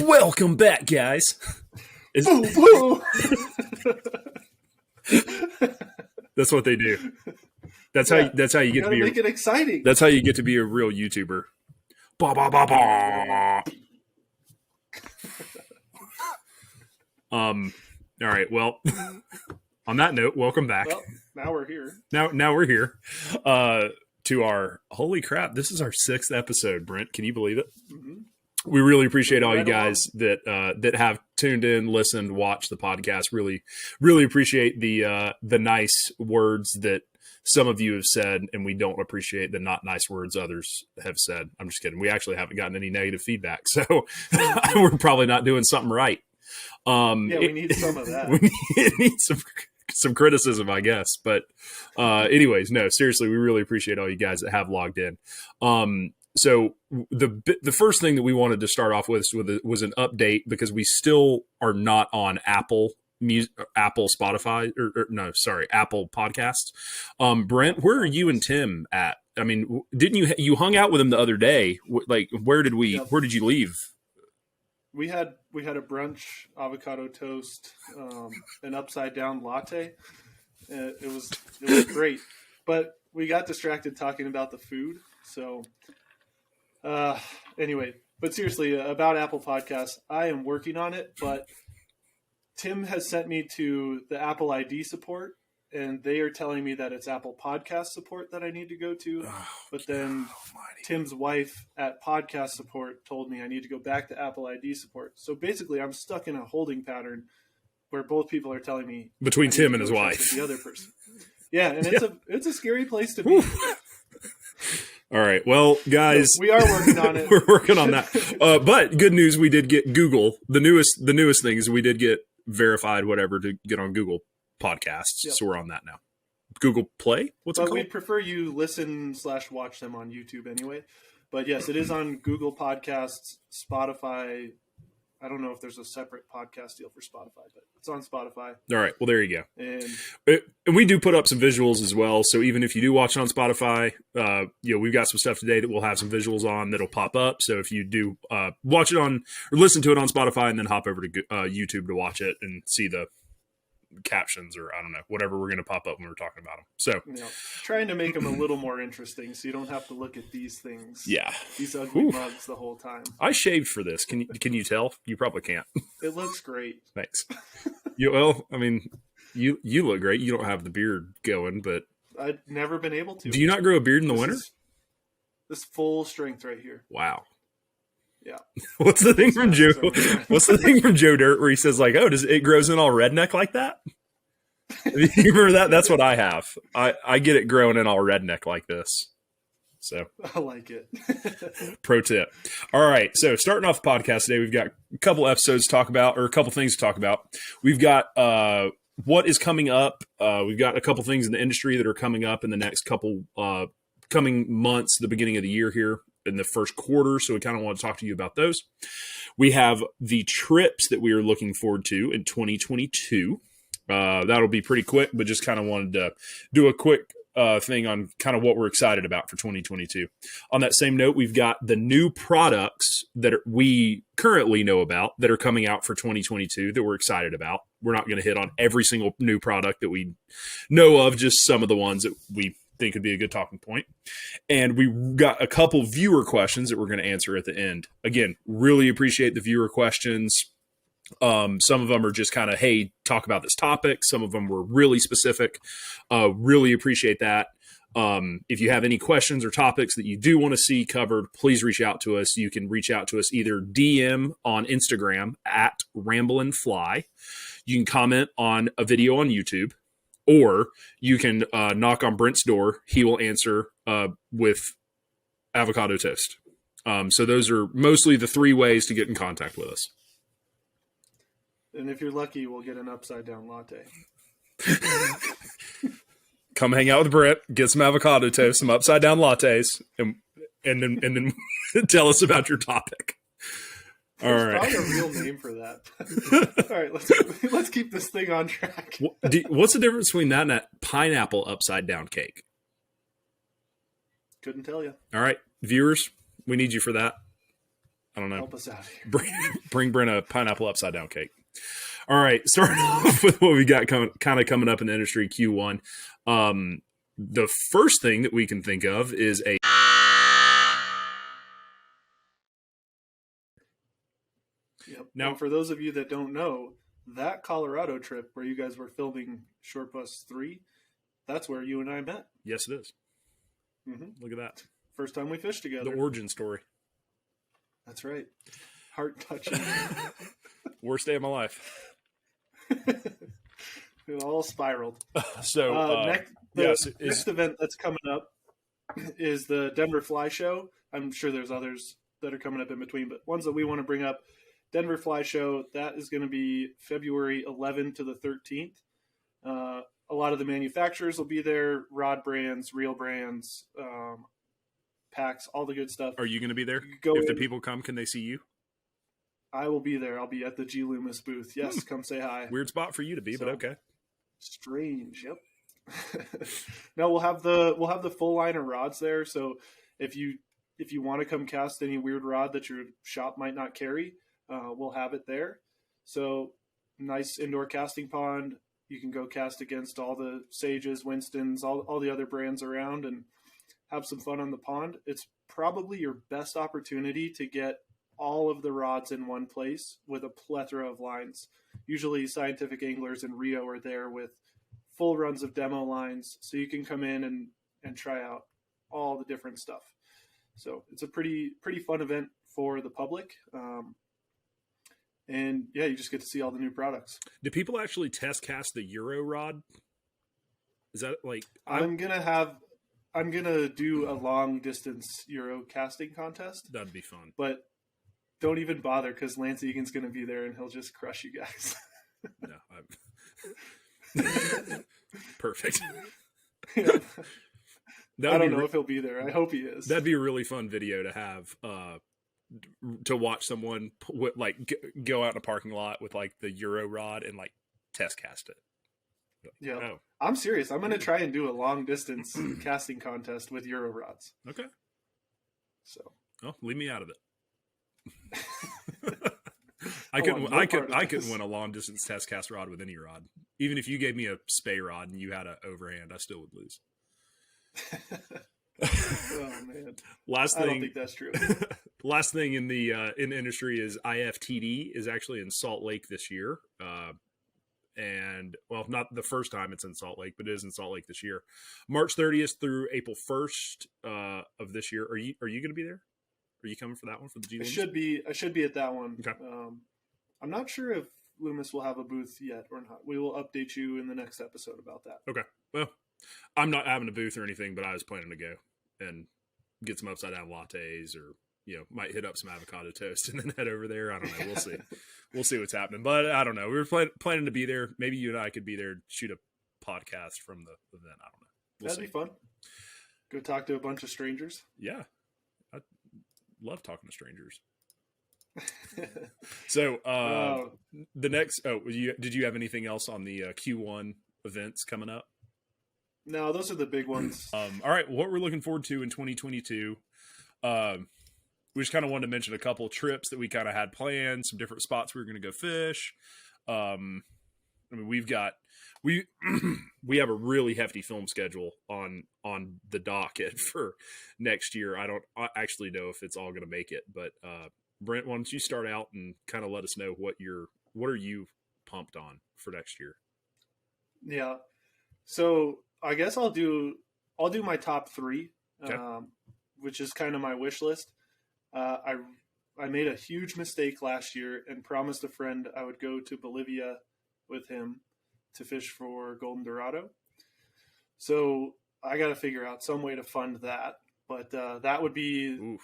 Welcome back, guys. That's what they do. That's how you get to be. Make it exciting. That's how you get to be a real YouTuber. Ba ba ba ba. All right. Well, on that note, welcome back. Well, now we're here. Now we're here. To our holy crap! This is our 6th episode, Brent. Can you believe it? Mm-hmm. We really appreciate all you guys that have tuned in, listened, watched the podcast. Really, really appreciate the nice words that some of you have said, and we don't appreciate the not nice words others have said. I'm just kidding. We actually haven't gotten any negative feedback, so we're probably not doing something right. We need some of that. We need some criticism, I guess. But anyways, no, seriously, we really appreciate all you guys that have logged in. So the first thing that we wanted to start off with was an update, because we still are not on Apple Spotify, Apple Podcasts. Brent, where are you and Tim at? I mean, didn't you hung out with him the other day? Like, where did you leave? We had a brunch, avocado toast, an upside down latte. It was great, but we got distracted talking about the food. So anyway, but seriously, about Apple Podcasts, I am working on it, but Tim has sent me to the Apple ID support, and they are telling me that it's Apple Podcast support that I need to go to. But then Tim's wife at podcast support told me I need to go back to Apple ID support. So basically, I'm stuck in a holding pattern where both people are telling me between Tim and his wife, the other person. Yeah, and it's a scary place to be. All right, well, guys, so we are working on it. We're working on that. But good news, we did get Google. The newest thing is we did get verified, whatever, to get on Google Podcasts. Yep. So we're on that now. Google Play? What's it called? We prefer you listen/watch them on YouTube anyway. But yes, it is on Google Podcasts, Spotify. I don't know if there's a separate podcast deal for Spotify, but it's on Spotify. All right. Well, there you go. And we do put up some visuals as well. So even if you do watch it on Spotify, we've got some stuff today that we'll have some visuals on that'll pop up. So if you do watch it on or listen to it on Spotify and then hop over to YouTube to watch it and see the captions, or I don't know, whatever we're going to pop up when we're talking about them. So trying to make them a little more interesting so you don't have to look at these things. Yeah. These ugly mugs the whole time. I shaved for this. Can you tell? You probably can't. It looks great. Thanks. You look great. You don't have the beard going, but I've never been able to. Do you not grow a beard in the winter? This full strength right here. Wow. Yeah. What's the thing from Joe? What's the thing from Joe Dirt where he says like, "Oh, does it grows in all redneck like that?" You remember that? That's what I have. I get it growing in all redneck like this. So I like it. Pro tip. All right. So starting off the podcast today, we've got a couple episodes to talk about, or a couple things to talk about. We've got what is coming up. We've got a couple things in the industry that are coming up in the next couple coming months, the beginning of the year here in the first quarter. So we kind of want to talk to you about those. We have the trips that we are looking forward to in 2022. That'll be pretty quick, but just kind of wanted to do a quick thing on kind of what we're excited about for 2022. On that same note, we've got the new products that we currently know about that are coming out for 2022 that we're excited about. We're not going to hit on every single new product that we know of, just some of the ones that we think would be a good talking point. And we got a couple viewer questions that we're going to answer at the end. Again, really appreciate the viewer questions. Some of them are just kind of, hey, talk about this topic. Some of them were really specific. Really appreciate that. If you have any questions or topics that you do want to see covered, please reach out to us. You can reach out to us either DM on Instagram at RamblinFly. You can comment on a video on YouTube, or you can knock on Brent's door. He will answer with avocado toast. So those are mostly the 3 ways to get in contact with us. And if you're lucky, we'll get an upside down latte. Come hang out with Brent, get some avocado toast, some upside down lattes, and then tell us about your topic. There's probably a real name for that. All right, let's keep this thing on track. What's the difference between that and that pineapple upside down cake? Couldn't tell you. All right, viewers, we need you for that. I don't know. Help us out here. Bring Brent a pineapple upside down cake. All right, starting off with what we got coming up in the industry Q1. The first thing that we can think of is a Yep. Now, and for those of you that don't know, that Colorado trip where you guys were filming Short Bus 3, that's where you and I met. Yes, it is. Mm-hmm. Look at that. First time we fished together. The origin story. That's right. Heart touching. Worst day of my life. It all spiraled. So, next event that's coming up is the Denver Fly Show. I'm sure there's others that are coming up in between, but ones that we want to bring up. Denver Fly Show, that is going to be February 11th to the 13th. A lot of the manufacturers will be there, rod brands, reel brands, packs, all the good stuff. Are you going to be there? If the people come, can they see you? I will be there. I'll be at the G Loomis booth. Yes, come say hi. Weird spot for you to be, but okay. Strange. Yep. No, we'll have the full line of rods there. So if you want to come cast any weird rod that your shop might not carry, we'll have it there. So nice indoor casting pond. You can go cast against all the Sages, Winstons, all the other brands around and have some fun on the pond. It's probably your best opportunity to get all of the rods in one place with a plethora of lines. Usually Scientific Anglers and Rio are there with full runs of demo lines, so you can come in and try out all the different stuff. So it's a pretty fun event for the public. And yeah, you just get to see all the new products. Do people actually test cast the Euro rod? Is that like I'm gonna do a long distance Euro casting contest. That'd be fun. But don't even bother because Lance Egan's gonna be there and he'll just crush you guys. No, perfect. Yeah. I don't know if he'll be there. I hope he is. That'd be a really fun video to have. To watch someone go out in a parking lot with like the Euro rod and like test cast it. Yeah, oh. I'm serious. I'm going to try and do a long distance casting contest with Euro rods. Okay. So, leave me out of it. I couldn't win a long distance test cast rod with any rod. Even if you gave me a spay rod and you had an overhand, I still would lose. Oh man! I don't think that's true. Last thing in the industry is IFTD is actually in Salt Lake this year, and well, not the first time it's in Salt Lake, but it is in Salt Lake this year, March 30th through April 1st of this year. Are you going to be there? Are you coming for that one for the G? I should be at that one. Okay. I'm not sure if Loomis will have a booth yet or not. We will update you in the next episode about that. Okay. Well, I'm not having a booth or anything, but I was planning to go and get some upside down lattes or, might hit up some avocado toast and then head over there. I don't know. We'll see. We'll see what's happening. But I don't know. We were planning to be there. Maybe you and I could be there, shoot a podcast from the event. I don't know. That'd be fun. Go talk to a bunch of strangers. Yeah. I love talking to strangers. So the next, did you have anything else on the Q1 events coming up? No, those are the big ones. All right, what we're looking forward to in 2022. We just kind of wanted to mention a couple trips that we kind of had planned, some different spots we were going to go fish. I mean, we have a really hefty film schedule on the docket for next year. I don't actually know if it's all going to make it, but Brent, why don't you start out and kind of let us know what are you pumped on for next year? Yeah, so I guess I'll do my top three, okay. Which is kind of my wish list. I made a huge mistake last year and promised a friend I would go to Bolivia with him to fish for Golden Dorado. So I got to figure out some way to fund that. But that would be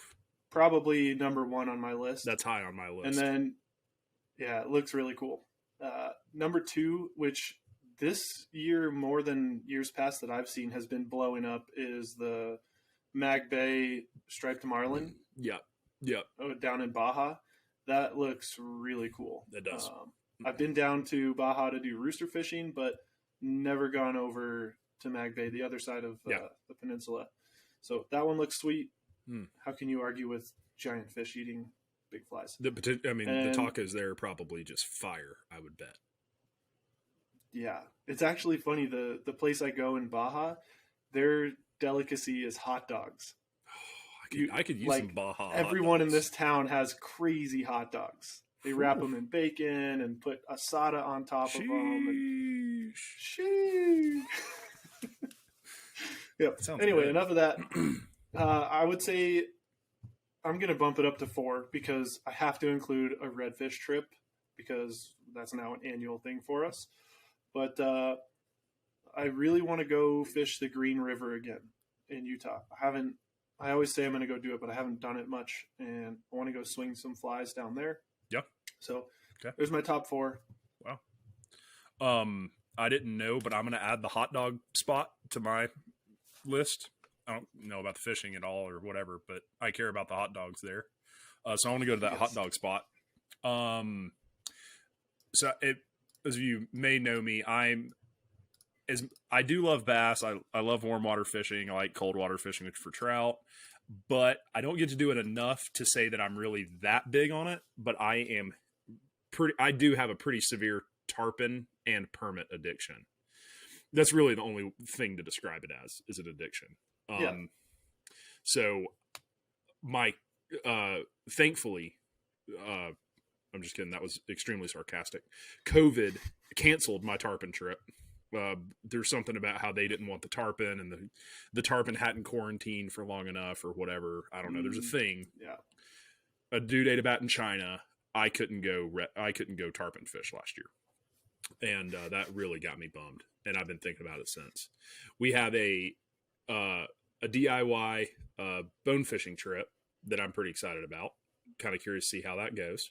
probably number one on my list. That's high on my list. And then, yeah, it looks really cool. Number two, which this year more than years past that I've seen has been blowing up, is the Mag Bay striped marlin. Yeah. Down in Baja. That looks really cool. It does. I've been down to Baja to do rooster fishing, but never gone over to Mag Bay, the other side of the peninsula. So that one looks sweet. How can you argue with giant fish eating big flies. The tacos there are probably just fire, I would bet. Yeah, it's actually funny. The place I go in Baja, their delicacy is hot dogs. I could use some Baja. Everyone in this town has crazy hot dogs. They wrap them in bacon and put asada on top of them. Sheesh. Yep. Anyway, enough of that. I would say I'm going to bump it up to 4 because I have to include a redfish trip because that's now an annual thing for us. But I really want to go fish the Green River again in Utah. I always say I'm going to go do it, but I haven't done it much, and I want to go swing some flies down there. Yep. So there's my top 4. Wow. I didn't know, but I'm going to add the hot dog spot to my list. I don't know about the fishing at all or whatever, but I care about the hot dogs there. So I want to go to that hot dog spot. As you may know me, I do love bass. I love warm water fishing. I like cold water fishing for trout, but I don't get to do it enough to say that I'm really that big on it. But I do have a pretty severe tarpon and permit addiction. That's really the only thing to describe it as, is an addiction. So thankfully, I'm just kidding. That was extremely sarcastic. COVID canceled my tarpon trip. There's something about how they didn't want the tarpon, and the tarpon hadn't quarantined for long enough or whatever. I don't know. There's a thing. Yeah. A due date about in China. I couldn't go tarpon fish last year, and that really got me bummed. And I've been thinking about it since. We have a DIY bone fishing trip that I'm pretty excited about. Kind of curious to see how that goes.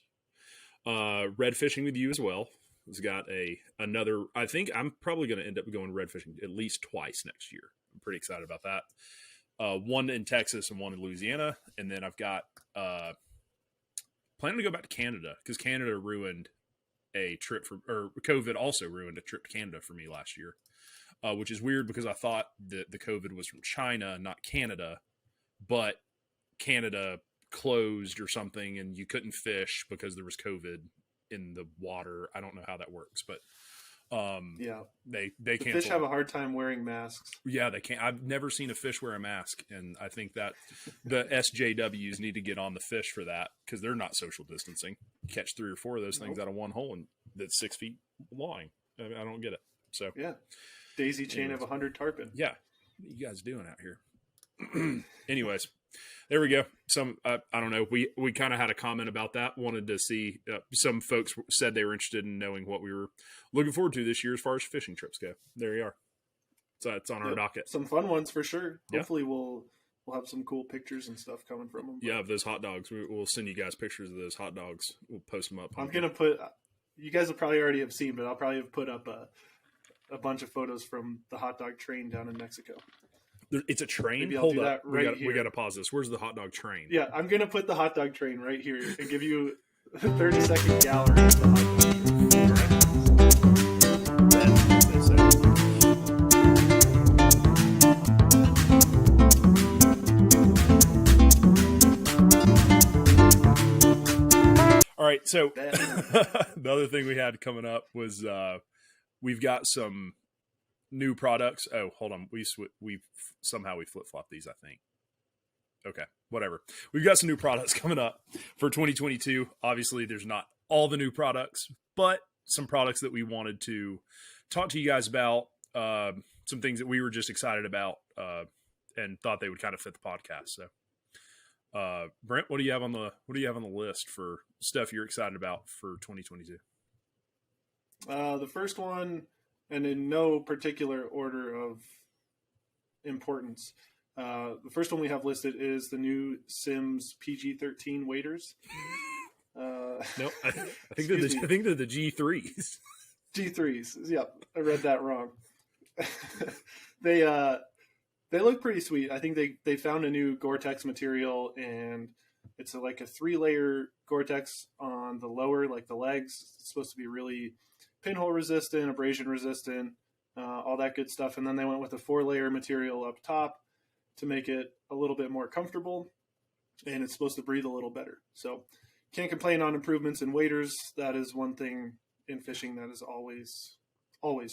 Red fishing with you as well. It's got another. I think I'm probably going to end up going red fishing at least twice next year. I'm pretty excited about that. One in Texas and one in Louisiana, and then I've got planning to go back to Canada because Canada ruined a trip or COVID also ruined a trip to Canada for me last year, which is weird because I thought that the COVID was from China, not Canada, but Canada closed or something and you couldn't fish because there was COVID in the water. I don't know how that works, but they can't. Fish have a hard time wearing masks. Yeah, they can't. I've never seen a fish wear a mask, and I think that the SJWs need to get on the fish for that because they're not social distancing. Catch 3 or 4 of those things out of one hole, and that's 6 feet long. I don't get it. So yeah, daisy chain of 100 tarpon. Yeah, what are you guys doing out here? Anyways. There we go. I don't know. We kind of had a comment about that. Wanted to see some folks said they were interested in knowing what we were looking forward to this year as far as fishing trips go. There you are. So it's on our docket. Some fun ones for sure. Yeah. Hopefully we'll have some cool pictures and stuff coming from them. Yeah, of those hot dogs. We'll send you guys pictures of those hot dogs. We'll post them up. I'm gonna put. You guys will probably already have seen, but I'll probably have put up a bunch of photos from the hot dog train down in Mexico. It's a train? Maybe I'll Hold do up. that right here. We got to pause this. Where's the hot dog train? Yeah, I'm going to put the hot dog train right here and give you a 30-second gallery of the hot dog. All right, so the other thing we had coming up was we've got some new products. Oh, hold on. We flip-flop these, I think. Okay, whatever. We've got some new products coming up for 2022. Obviously, there's not all the new products, but some products that we wanted to talk to you guys about, some things that we were just excited about and thought they would kind of fit the podcast. So, Brent, what do you have on the list for stuff you're excited about for 2022? The first one, and in no particular order of importance, the first one we have listed is the new Sims PG-13 waders. No, I think they're the G3s. G3s. Yep, I read that wrong. They look pretty sweet. I think they found a new Gore-Tex material, and it's like a 3-layer Gore-Tex on the lower, like the legs. It's supposed to be really pinhole resistant, abrasion resistant, all that good stuff. And then they went with a 4-layer material up top to make it a little bit more comfortable, and it's supposed to breathe a little better. So can't complain on improvements in waders. That is one thing in fishing that is always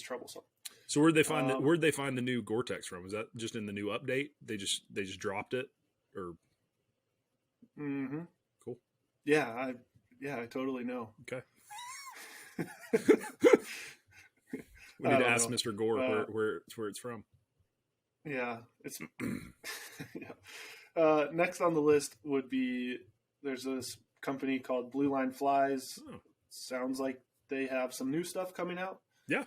troublesome. So where'd they find the new Gore-Tex from? Was that just in the new update? They just dropped it, or? Mm-hmm. Cool. Yeah, I totally know. Okay. We need to ask Mr. Gore where it's from. Yeah, it's yeah. Next on the list would be there's this company called Blue Line Flies. Oh. Sounds like they have some new stuff coming out. Yeah.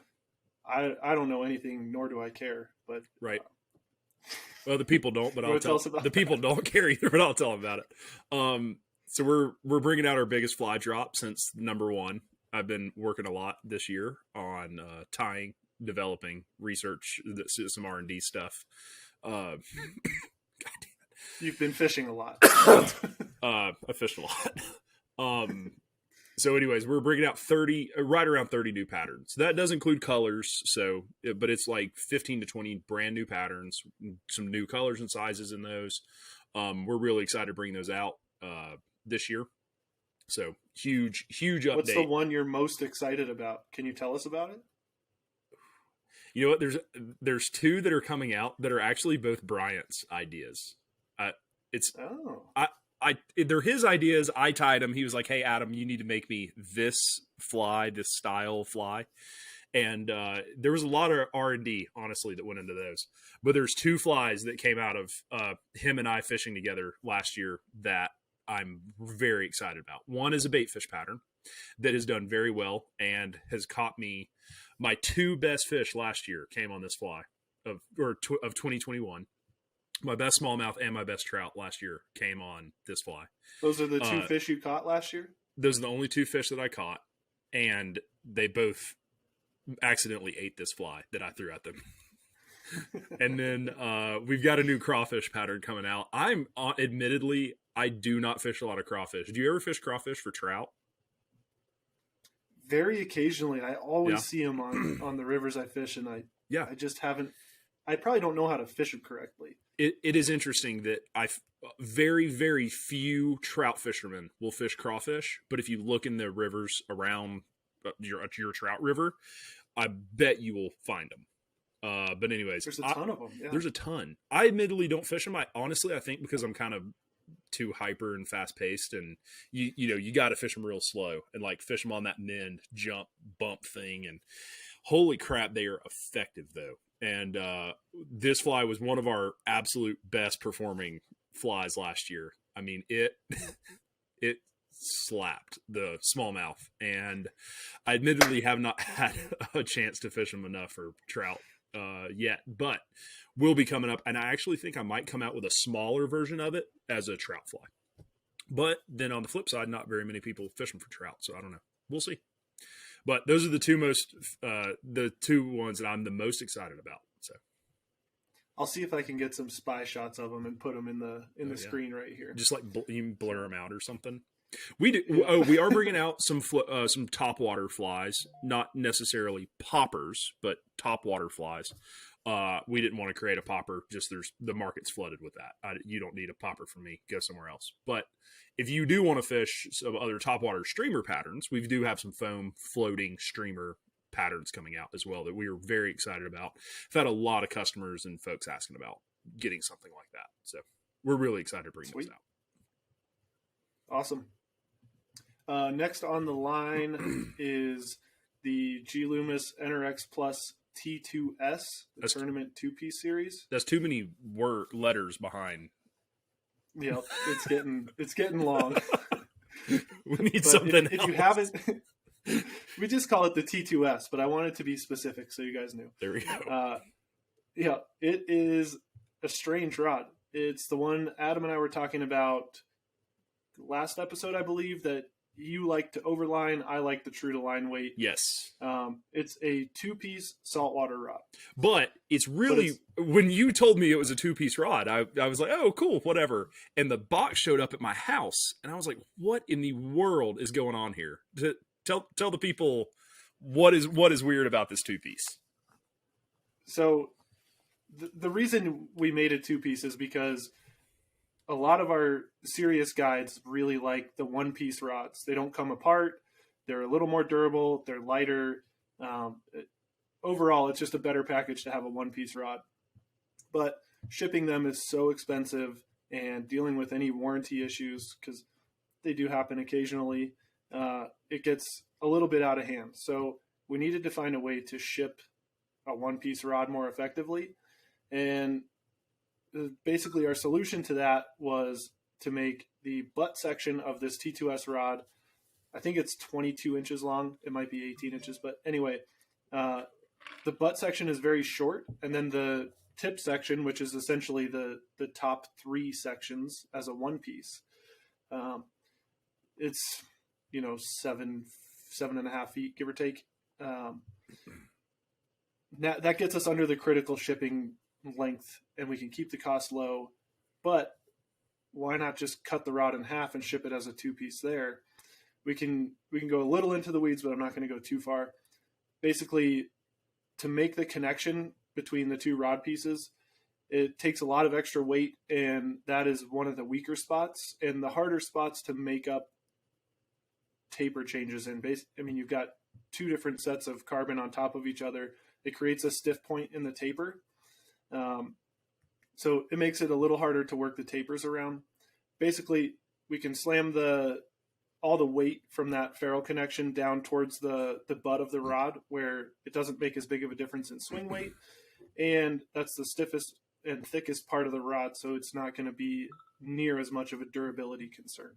I don't know anything, nor do I care. But right. Well, the people don't, but I'll tell the people don't care either, but I'll tell them about it. So we're bringing out our biggest fly drop since number 1. I've been working a lot this year on tying, developing, research, some R&D stuff. God damn it. You've been fishing a lot. I fished a lot. So anyways, we're bringing out right around 30 new patterns. That does include colors, but it's like 15 to 20 brand new patterns, some new colors and sizes in those. We're really excited to bring those out this year. So huge update. What's the one you're most excited about? Can you tell us about it? You know what? There's 2 that are coming out that are actually both Bryant's ideas. They're his ideas. I tied them. He was like, "Hey, Adam, you need to make me this style fly." And there was a lot of R&D, honestly, that went into those. But there's 2 flies that came out of him and I fishing together last year that I'm very excited about. One is a bait fish pattern that has done very well and has caught me. My 2 best fish last year came on this fly of 2021. My best smallmouth and my best trout last year came on this fly. Those are the 2 fish you caught last year? Those are the only 2 fish that I caught, and they both accidentally ate this fly that I threw at them. And then we've got a new crawfish pattern coming out. Admittedly, I do not fish a lot of crawfish. Do you ever fish crawfish for trout? Very occasionally. I always see them on the rivers I fish, and I just haven't. I probably don't know how to fish them correctly. It is interesting that very, very few trout fishermen will fish crawfish, but if you look in the rivers around your trout river, I bet you will find them. But anyways, there's a ton of them. Yeah. There's a ton. I admittedly don't fish them. I think because I'm kind of too hyper and fast paced, and you got to fish them real slow and like fish them on that mend, jump, bump thing. And holy crap, they are effective though. And this fly was one of our absolute best performing flies last year. I mean, it slapped the smallmouth, and I admittedly have not had a chance to fish them enough for trout yet, but will be coming up. And I actually think I might come out with a smaller version of it as a trout fly. But then on the flip side, not very many people fish them for trout, so I don't know. We'll see. But those are the 2 ones that I'm the most excited about. So I'll see if I can get some spy shots of them and put them in the screen right here. Just like you blur them out or something. We do. Oh, we are bringing out some topwater flies, not necessarily poppers, but topwater flies. We didn't want to create a popper. Just the market's flooded with that. You don't need a popper from me. Go somewhere else. But if you do want to fish some other topwater streamer patterns, we do have some foam floating streamer patterns coming out as well that we are very excited about. I've had a lot of customers and folks asking about getting something like that. So we're really excited to bring those out. Awesome. Next on the line is the G Loomis NRX Plus T2S, the tournament 2-piece series. That's too many letters behind. Yeah, it's getting long. We need something else. If you haven't, we just call it the T2S, but I wanted to be specific so you guys knew. There we go. Yeah, it is a strange rod. It's the one Adam and I were talking about last episode, I believe, that you like to overline. I like the true to line weight. Yes. It's a 2-piece saltwater rod. But it's really, when you told me it was a 2-piece rod, I was like, oh, cool, whatever. And the box showed up at my house, and I was like, what in the world is going on here? Tell the people what is weird about this 2-piece. So the reason we made it 2-piece is because a lot of our serious guides really like the one-piece rods. They don't come apart. They're a little more durable. They're lighter. Overall, it's just a better package to have a one-piece rod. But shipping them is so expensive, and dealing with any warranty issues, because they do happen occasionally, it gets a little bit out of hand. So we needed to find a way to ship a one-piece rod more effectively. And basically our solution to that was to make the butt section of this T2S rod, I think it's 22 inches long. It might be 18 inches, but anyway, the butt section is very short, and then the tip section, which is essentially the top three sections as a one piece, it's 7.5 feet, give or take. That gets us under the critical shipping length, and we can keep the cost low. But why not just cut the rod in half and ship it as a two-piece there? We can go a little into the weeds, but I'm not going to go too far. Basically, to make the connection between the two rod pieces, it takes a lot of extra weight, and that is one of the weaker spots and the harder spots to make up taper changes in. You've got two different sets of carbon on top of each other. It creates a stiff point in the taper. So it makes it a little harder to work the tapers around. Basically, we can slam all the weight from that ferrule connection down towards the butt of the rod, where it doesn't make as big of a difference in swing weight. And that's the stiffest and thickest part of the rod, so it's not going to be near as much of a durability concern.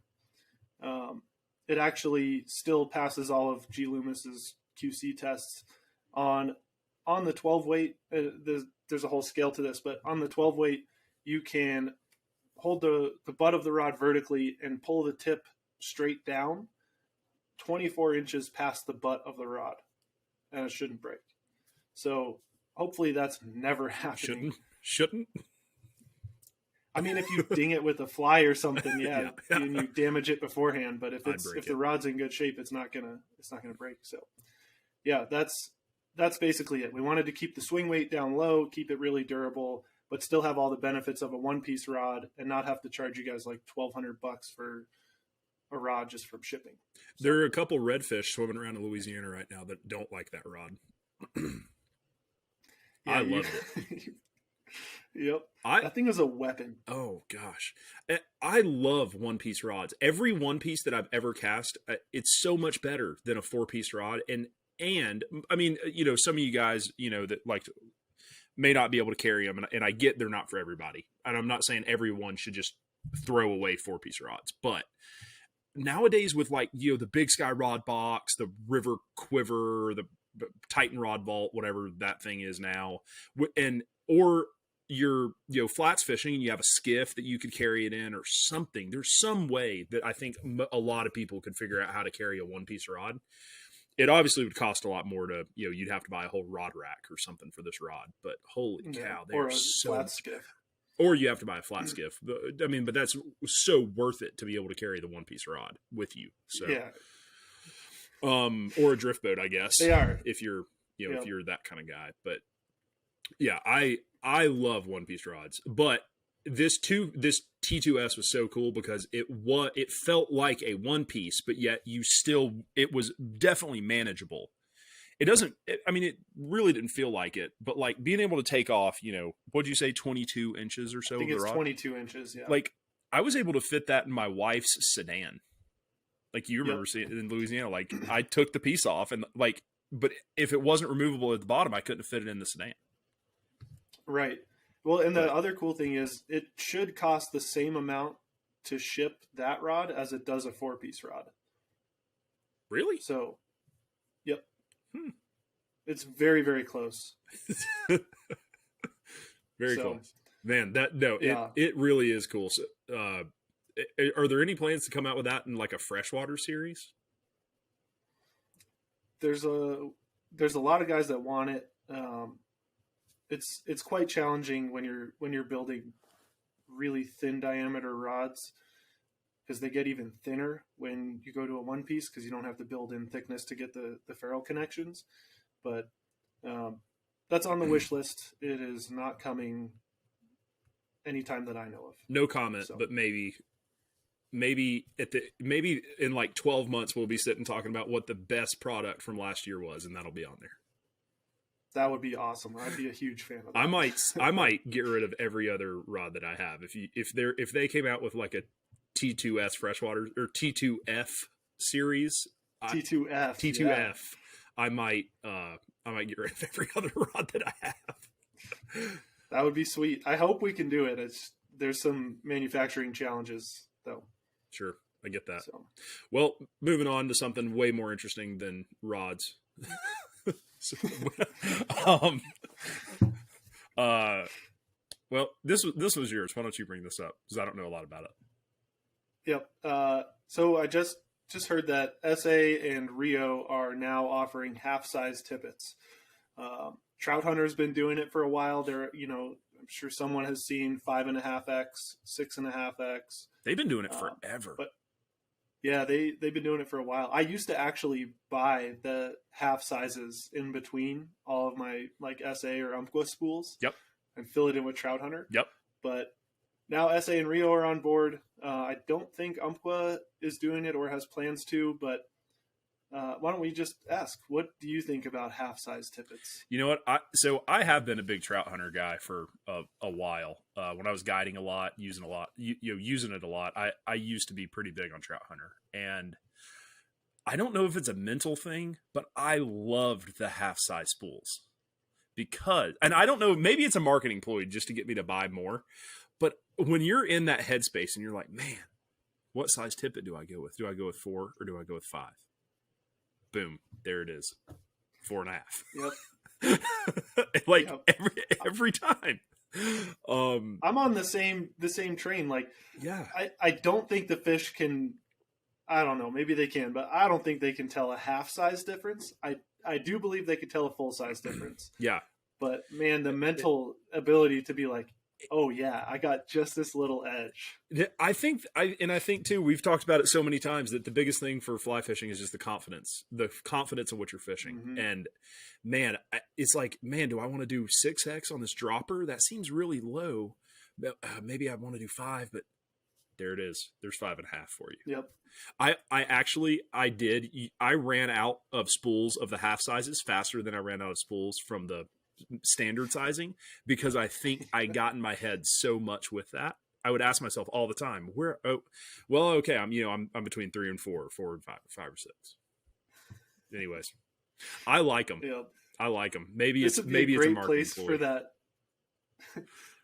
It actually still passes all of G. Loomis's QC tests on the 12 weight. There's a whole scale to this, but on the 12 weight, you can hold the butt of the rod vertically and pull the tip straight down 24 inches past the butt of the rod, and it shouldn't break. So hopefully that's never happening. Shouldn't. I mean, if you ding it with a fly or something, yeah. And you damage it beforehand. But if the rod's in good shape, it's not gonna break. So, yeah, that's basically it. We wanted to keep the swing weight down low, keep it really durable, but still have all the benefits of a one-piece rod, and not have to charge you guys like $1,200 for a rod just from shipping. So, there are a couple redfish swimming around in Louisiana right now that don't like that rod. I loved it. Yep. That thing was a weapon. Oh, gosh. I love one-piece rods. Every one-piece that I've ever cast, it's so much better than a four-piece rod. And I mean, some of you guys, that may not be able to carry them. And I get they're not for everybody. And I'm not saying everyone should just throw away four-piece rods. But nowadays with the Big Sky rod box, the River Quiver, the Titan rod vault, whatever that thing is now, or you're flats fishing and you have a skiff that you could carry it in or something. There's some way that I think a lot of people could figure out how to carry a one-piece rod. It obviously would cost a lot more to, you'd have to buy a whole rod rack or something for this rod, but holy cow, they're so flat skiff. Or you have to buy a flat skiff. I mean, but that's so worth it to be able to carry the one-piece rod with you. So, yeah. Or a drift boat, I guess. They are. If you're, if you're that kind of guy. But yeah, I love one-piece rods. But this T2S was so cool because it felt like a one-piece, but yet it was definitely manageable. It really didn't feel like it, but like being able to take off, what'd you say, 22 inches or so? I think of the it's rod? 22 inches, yeah. Like, I was able to fit that in my wife's sedan. Like, you remember seeing it in Louisiana. Like, I took the piece off, and but if it wasn't removable at the bottom, I couldn't fit it in the sedan. Right. Well, and the other cool thing is it should cost the same amount to ship that rod as it does a four-piece rod. Really? So, yep. It's very, very close. Very close. Man, it really is cool. So, are there any plans to come out with that in like a freshwater series? There's a lot of guys that want it. It's quite challenging when you're building really thin diameter rods, because they get even thinner when you go to a one piece, because you don't have to build in thickness to get the ferrule connections. But that's on the wish list. It is not coming anytime that I know of. No comment, So. but maybe in like 12 months we'll be sitting talking about what the best product from last year was, and that'll be on there. That would be awesome. I'd be a huge fan of that. I might get rid of every other rod that I have. If they came out with like a T2S freshwater or T2F series, T2F. Yeah. I might get rid of every other rod that I have. That would be sweet. I hope we can do it. There's some manufacturing challenges though. Sure, I get that. So. Well, moving on to something way more interesting than rods. So, well, this was yours. Why don't you bring this up? Because I don't know a lot about it. Yep. So I just heard that SA and Rio are now offering half-size tippets. Trout Hunter's been doing it for a while. I'm sure someone has seen 5.5x, 6.5x. They've been doing it forever. But yeah, they've been doing it for a while. I used to actually buy the half sizes in between all of my like SA or Umpqua spools. Yep. And fill it in with Trout Hunter. Yep. But now SA and Rio are on board. I don't think Umpqua is doing it or has plans to, but why don't we just ask, what do you think about half-size tippets? You know what? I have been a big Trout Hunter guy for a while. When I was guiding a lot, using it a lot, I used to be pretty big on Trout Hunter. And I don't know if it's a mental thing, but I loved the half-size spools. And I don't know, maybe it's a marketing ploy just to get me to buy more. But when you're in that headspace and you're like, man, what size tippet do I go with? Do I go with 4 or do I go with 5? Boom, there it is, 4.5. Yep. Like every time. I'm on the same train. Like, yeah, I don't think the fish can. I don't know. Maybe they can, but I don't think they can tell a half size difference. I do believe they could tell a full size difference. Yeah. But man, the mental ability to be like, oh yeah, I got just this little edge. I think too, we've talked about it so many times that the biggest thing for fly fishing is just the confidence of what you're fishing. Mm-hmm. And man, it's like, man, do I want to do 6X on this dropper? That seems really low. Maybe I want to do 5, but there it is. There's 5.5 for you. Yep. I ran out of spools of the half sizes faster than I ran out of spools from the standard sizing, because I think I got in my head so much with that. I would ask myself all the time, I'm between 3 and 4 and 5 or 6. Anyways, I like them. Yep. I like them. Maybe it's a great marketing place ploy. for that.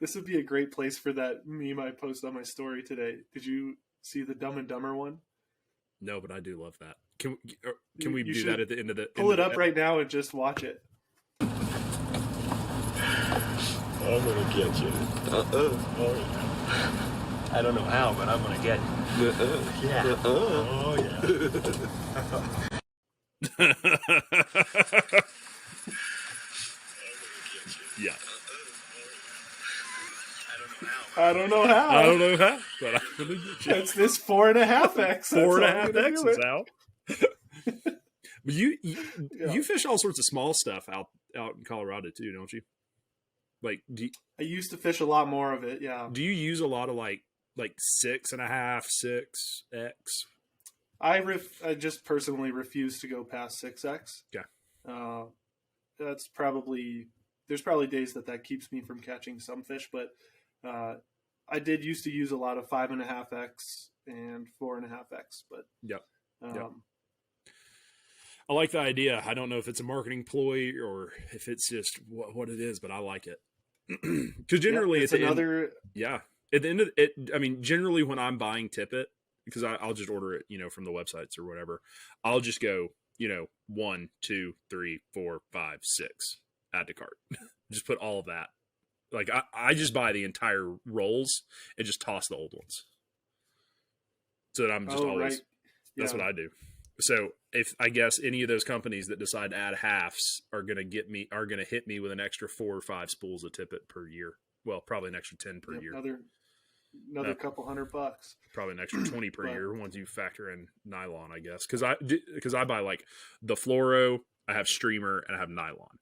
This would be a great place for that meme I posted on my story today. Did you see the Dumb and Dumber one? No, but I do love that. Can we do that at the end of the? Pull it up right now and just watch it. I'm gonna get you. I don't know how, but I'm gonna get you. Yeah. Oh yeah. Yeah. I don't know how, but I'm gonna get you. It's this 4.5x. 4.5x is out. But you fish all sorts of small stuff out in Colorado too, don't you? Like, I used to fish a lot more of it. Yeah. Do you use a lot of like 6.5, 6X? I just personally refuse to go past 6X. Yeah. That's probably, there's probably days that keeps me from catching some fish, but I did used to use a lot of 5.5X and 4.5X, but yep. I like the idea. I don't know if it's a marketing ploy or if it's just what it is, but I like it. Because generally it's another. At the end of it, I mean, generally when I'm buying Tippet, because I'll just order it, from the websites or whatever, I'll just go, 1, 2, 3, 4, 5, 6, add to cart. Just put all of that. Like I just buy the entire rolls and just toss the old ones. So that I'm just always. Right. That's what I do. So if I guess any of those companies that decide to add halves are going to hit me with an extra 4 or 5 spools of Tippet per year. Well, probably an extra 10 per year. Another couple $100. Probably an extra 20 per year once you factor in nylon, I guess. Because I buy like the fluoro, I have streamer, and I have nylon.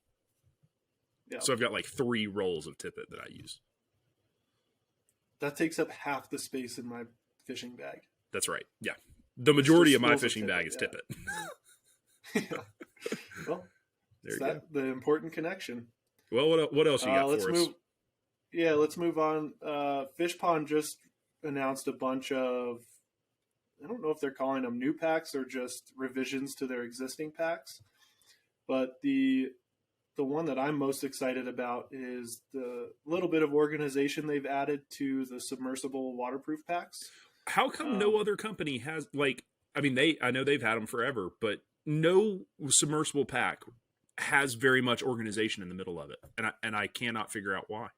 Yeah. So I've got like 3 rolls of Tippet that I use. that takes up half the space in my fishing bag. That's right. Yeah. The majority of my spools of fishing bag is Tippet, Tippet. Yeah. Well, There it's you go. the important connection. Well, what else you got for us? Let's move on. Fish Pond just announced a bunch of, I don't know if they're calling them new packs or just revisions to their existing packs, but the one that I'm most excited about is the little bit of organization they've added to the submersible waterproof packs. How come no other company has, like, I mean, I know they've had them forever, but no submersible pack has very much organization in the middle of it, and I cannot figure out why.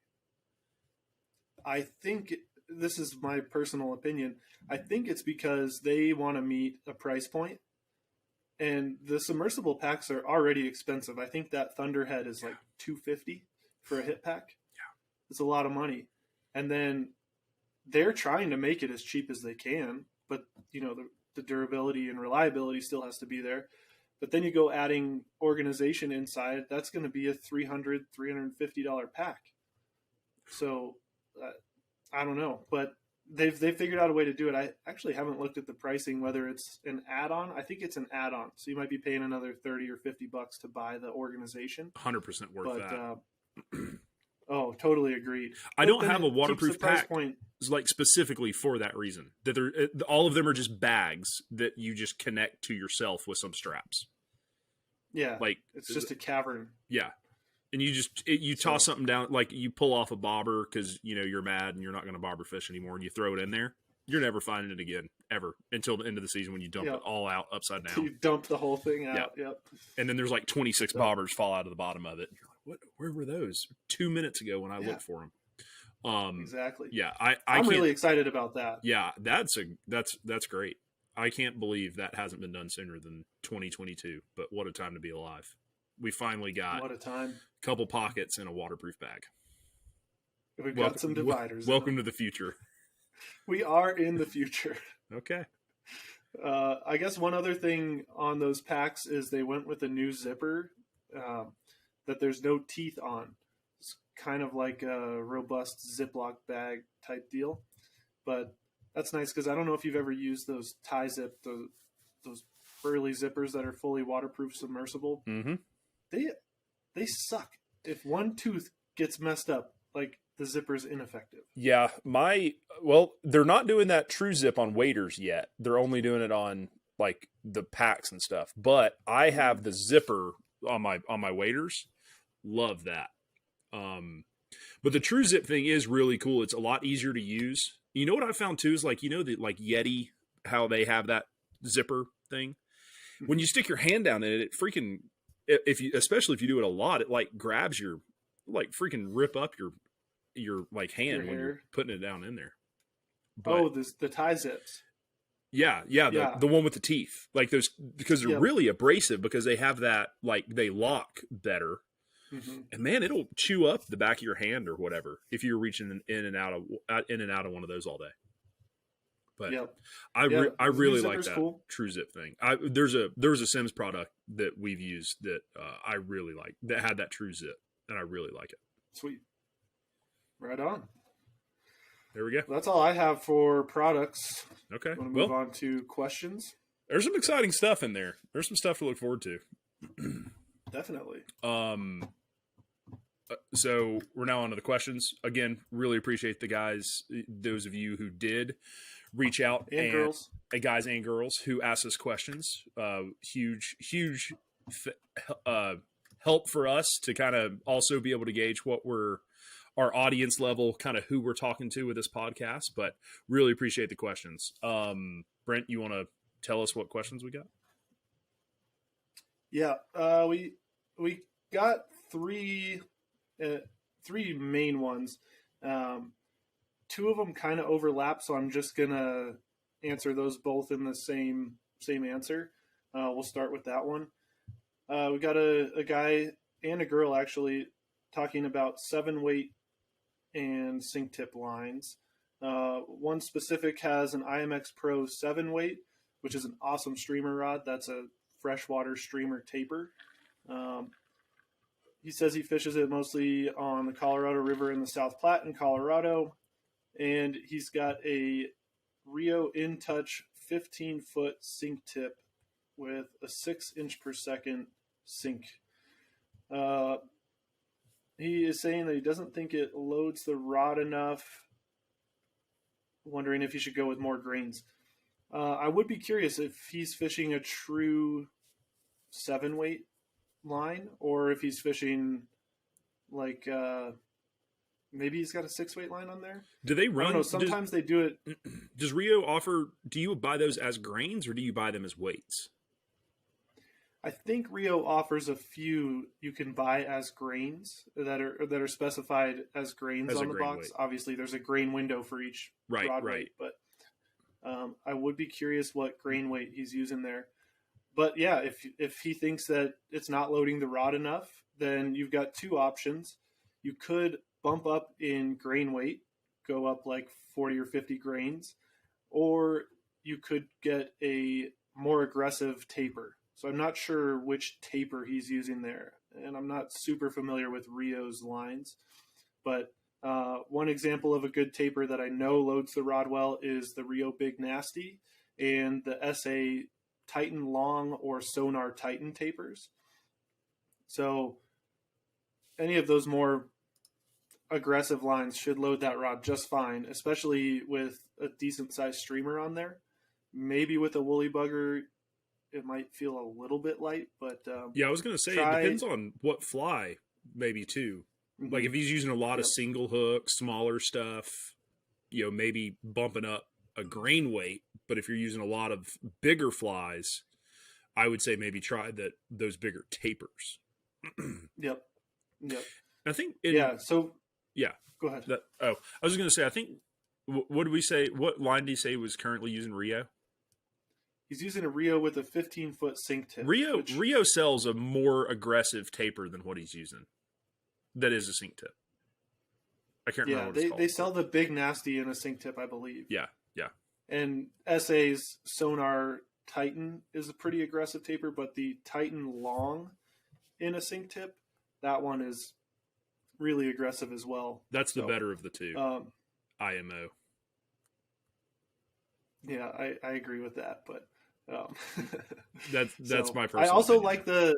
I think, this is my personal opinion, I think it's because they want to meet a price point, and the submersible packs are already expensive. I think that Thunderhead is like $250 for a hit pack. Yeah, it's a lot of money, and then they're trying to make it as cheap as they can, but the durability and reliability still has to be there. But then you go adding organization inside, that's going to be a $350 pack. So I don't know, but they've figured out a way to do it. I actually haven't looked at the pricing, whether it's an add-on. I think it's an add-on, so you might be paying another $30 or $50 to buy the organization. 100% worth that. Oh, totally agreed. I don't have a waterproof pack point like specifically for that reason. That all of them are just bags that you just connect to yourself with some straps. Yeah, like it's just a cavern. Yeah, and you toss something down, like you pull off a bobber because you're mad and you're not going to bobber fish anymore, and you throw it in there. You're never finding it again ever until the end of the season when you dump it all out upside down. You dump the whole thing out. Yep. And then there's like 26 bobbers fall out of the bottom of it. And you're like, where were those 2 minutes ago when I looked for them? Exactly. Yeah, I'm really excited about that. Yeah, that's great. I can't believe that hasn't been done sooner than 2022. But what a time to be alive! We finally got what a time. Couple pockets in a waterproof bag. We've got some dividers. Welcome to the future. We are in the future. Okay. I guess one other thing on those packs is they went with a new zipper that there's no teeth on. It's kind of like a robust Ziploc bag type deal. But that's nice because I don't know if you've ever used those tie zip, those burly zippers that are fully waterproof submersible. Mm-hmm. They suck. If one tooth gets messed up, like the zipper's ineffective. Yeah, they're not doing that true zip on waders yet. They're only doing it on like the packs and stuff. But I have the zipper on my waders. Love that. But the true zip thing is really cool. It's a lot easier to use. You know what I found too is like Yeti, how they have that zipper thing. When you stick your hand down in it, it freaking especially if you do it a lot, it like grabs your like freaking rip up your like hand when you're putting it down in there. But, the tie zips. Yeah. The one with the teeth, like those, because they're really abrasive because they have that, like they lock better. Mm-hmm. And man, it'll chew up the back of your hand or whatever if you're reaching in and out of one of those all day. But I really like that True Zip thing. There was a Sims product that we've used that I really like that had that True Zip, and I really like it. Sweet. Right on. There we go. Well, that's all I have for products. Okay. Want to move on to questions? There's some exciting stuff in there. There's some stuff to look forward to. Definitely. So we're now on to the questions. Again, really appreciate the guys, those of you who did reach out, and girls, guys and girls who asked us questions. Huge help for us to kind of also be able to gauge what our audience level, kind of who we're talking to with this podcast. But really appreciate the questions. Brent, you want to tell us what questions we got? Yeah, we got three main ones. Two of them kind of overlap, so I'm just gonna answer those both in the same answer. We'll start with that one. We got a guy and a girl actually talking about 7-weight and sink tip lines. One specific has an IMX Pro 7-weight, which is an awesome streamer rod. That's a freshwater streamer taper. He says he fishes it mostly on the Colorado River in the South Platte in Colorado. and he's got a Rio In Touch 15-foot sink tip with a 6-inch per second sink. He is saying that he doesn't think it loads the rod enough. Wondering if he should go with more grains. I would be curious if he's fishing a true 7-weight line, or if he's fishing like maybe he's got a 6-weight line on there. Do they run? I don't know. Sometimes they do it. Does Rio offer? Do you buy those as grains, or do you buy them as weights? I think Rio offers a few you can buy as grains that are specified as grains As a on the grain box. weight. Obviously, there's a grain window for each Right, rod right. weight, but I would be curious what grain weight he's using there. But yeah, if he thinks that it's not loading the rod enough, then you've got two options. You could bump up in grain weight, go up like 40 or 50 grains, or you could get a more aggressive taper. So I'm not sure which taper he's using there, and I'm not super familiar with Rios lines. But one example of a good taper that I know loads the rod well is the Rio Big Nasty and the SA Titan Long or Sonar Titan tapers. So any of those more aggressive lines should load that rod just fine, especially with a decent sized streamer on there. Maybe with a woolly bugger, it might feel a little bit light, but Yeah, I was going to say it depends on what fly, maybe too. Mm-hmm. Like if he's using a lot of single hook, smaller stuff, maybe bumping up a grain weight. But if you're using a lot of bigger flies, I would say maybe try those bigger tapers. Yep. I think. So yeah. Go ahead. I was going to say. I think. What did we say? What line did he say he was currently using Rio? He's using a Rio with a 15-foot sink tip. Rio sells a more aggressive taper than what he's using. That is a sink tip. I can't remember what it's called. They sell the Big Nasty in a sink tip, I believe. Yeah. And SA's Sonar Titan is a pretty aggressive taper, but the Titan Long in a sink tip, that one is really aggressive as well. That's the better of the two. IMO. Yeah, I agree with that, but that's my personal. I also opinion.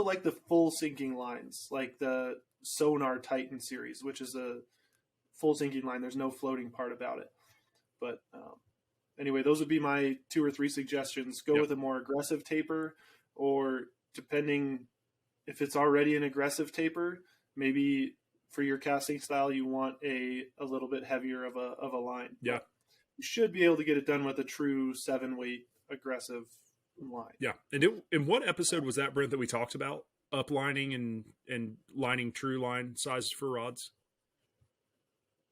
like the full sinking lines, like the Sonar Titan series, which is a full sinking line. There's no floating part about it. But anyway, those would be my 2 or 3 suggestions. Go with a more aggressive taper, or depending if it's already an aggressive taper, maybe for your casting style you want a little bit heavier of a line. Yeah. But you should be able to get it done with a true 7-weight aggressive line. Yeah. And in what episode was that, Brent, that we talked about uplining and lining true line sizes for rods?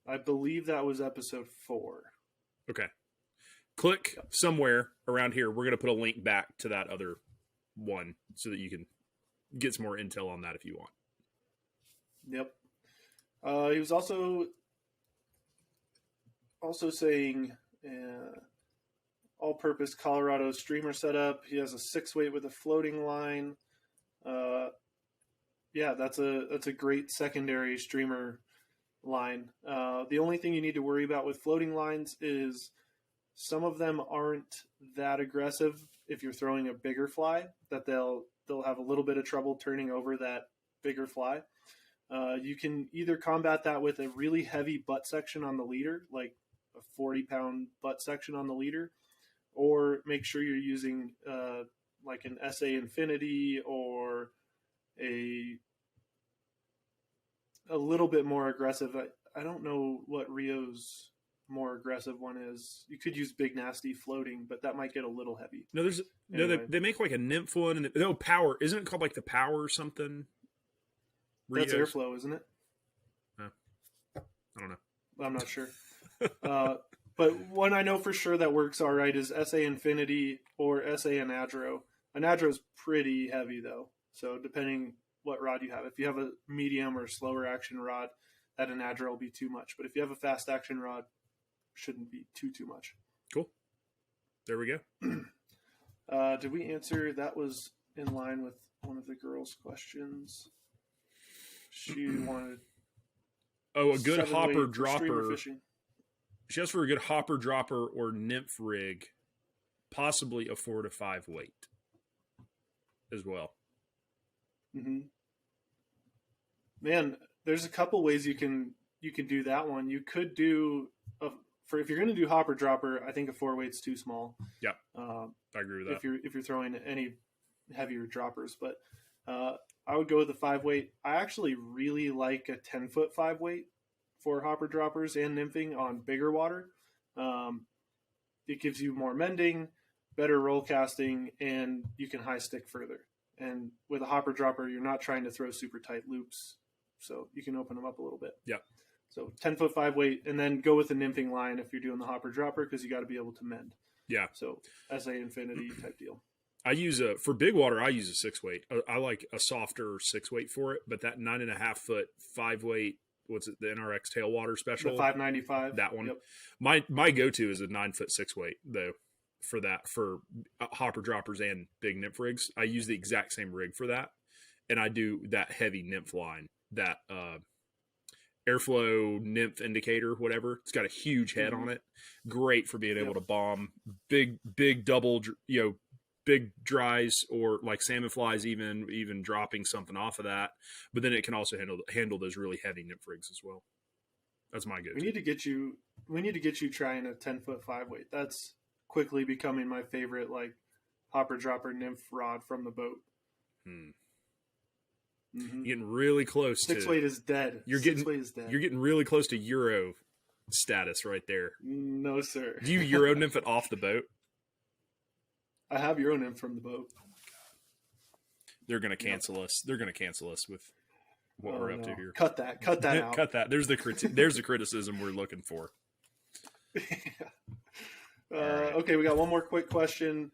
I believe that was episode 4. Okay. Click somewhere around here. We're going to put a link back to that other one so that you can get some more intel on that if you want. Yep. He was also saying all-purpose Colorado streamer setup. He has a 6-weight with a floating line. That's a great secondary streamer line. The only thing you need to worry about with floating lines is some of them aren't that aggressive if you're throwing a bigger fly, that they'll have a little bit of trouble turning over that bigger fly. You can either combat that with a really heavy butt section on the leader, like a 40-pound butt section on the leader, or make sure you're using like an SA Infinity or a little bit more aggressive. I don't know what Rio's more aggressive one is. You could use Big Nasty floating, but that might get a little heavy. No, they make like a nymph one, and power. Isn't it called like the power or something? Rios? That's airflow, isn't it? I don't know. I'm not sure. But one I know for sure that works all right is SA Infinity or SA Anadro. Anadro's pretty heavy though, so depending what rod you have. If you have a medium or slower action rod, that Anadro will be too much. But if you have a fast action rod, shouldn't be too much. Cool. There we go. Did we answer? That was in line with one of the girls' questions. She wanted Oh, a good 7 hopper weight for streamer dropper. fishing. Just for a good hopper dropper or nymph rig, possibly a 4 to 5 weight as well. Mm-hmm. Man, there's a couple ways you can do that one. You could do if you're going to do hopper dropper, I think a 4 weight's too small. Yeah, I agree with that. If you're throwing any heavier droppers, but I would go with a 5 weight. I actually really like a 10-foot 5 weight for hopper droppers and nymphing on bigger water. It gives you more mending, better roll casting, and you can high stick further. And with a hopper dropper, you're not trying to throw super tight loops, so you can open them up a little bit. Yeah. So 10-foot 5 weight, and then go with the nymphing line if you're doing the hopper dropper, because you got to be able to mend. Yeah. So SA infinity type deal. I use for big water, I use a 6 weight. I like a softer 6 weight for it, but that 9.5 foot 5 weight, what's it? The NRX Tailwater Special, The 595. that one. Yep. My go to is a 9 foot 6 weight though. For hopper droppers and big nymph rigs, I use the exact same rig for that, and I do that heavy nymph line, that airflow nymph indicator, whatever. It's got a huge head on it. Great for being able to bomb big double, big dries, or like salmon flies, even dropping something off of that. But then it can also handle those really heavy nymph rigs as well. That's my go-to. We need to get you trying a 10-foot 5 weight. That's quickly becoming my favorite, like, hopper dropper nymph rod from the boat. You're getting really close. 6 weight is dead. You're 6 weight is dead. You're getting really close to Euro status right there. No, sir. Do you Euro nymph it off the boat? I have Euro nymph from the boat. They're going to cancel us. They're going to cancel us with what we're up to here. Cut that out. Cut that. There's the criticism we're looking for. Right. Okay, we got one more quick question.